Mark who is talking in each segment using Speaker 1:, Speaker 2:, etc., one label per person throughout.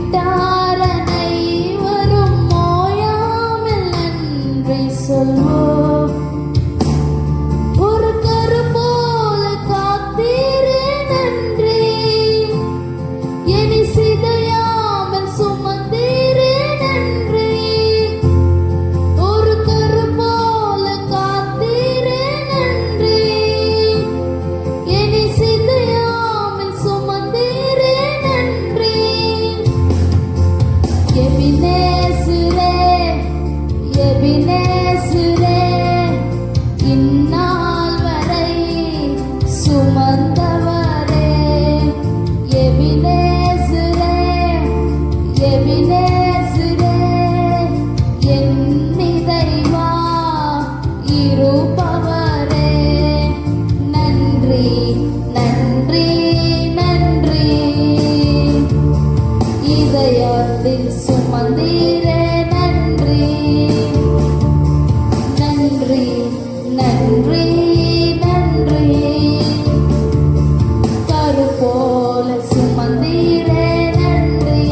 Speaker 1: கைவிட்டார் அனைவரும் ஓயாமல் நன்றி சொல்வோம். ஒரு கரு போல காத்தீரே நன்றி, என்னை சிதையாமல் சுமந்தீரே நன்றி. ஒரு கரு போல காத்தீரே நன்றி, என்னை சிதையாமல் சுமந்தீரே நன்றி. எபினேசரே, எபினேசரே, இந்நாள் வரை சுமந்தவரே. எபினேசரே, எபினேசரே, என் இறைவா இருப்பவரே. நன்றி, நன்றி, நன்றி. இதயத்தில் சுமந்தீரே நன்றி. நன்றி, நன்றி, நன்றி. கரு போல சுமந்தீரே நன்றி.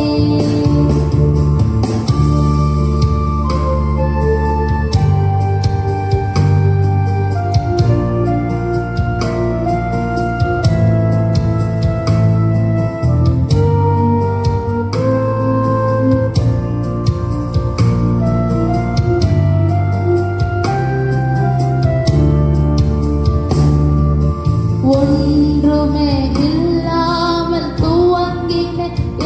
Speaker 1: ஒன்றுமே இல்லாமல் துவங்கின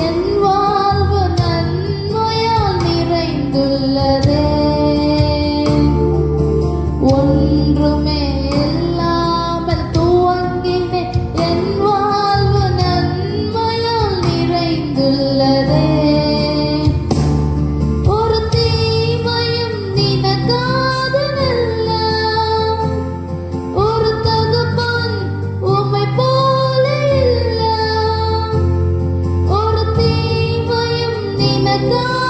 Speaker 1: என் வாழ்வு நன்மையால் நிறைந்துள்ளதே. ஒன்றுமே இல்லாமல் துவங்கின என் வாழ்வு நன்மையால் நிறைந்துள்ளதே. ஒரு தீமையும் நினைக்காததல்ல, ஒரு தகப்பன் உம்மை போல இல்ல. ஒரு தீமையும் நினைக்காததல்ல,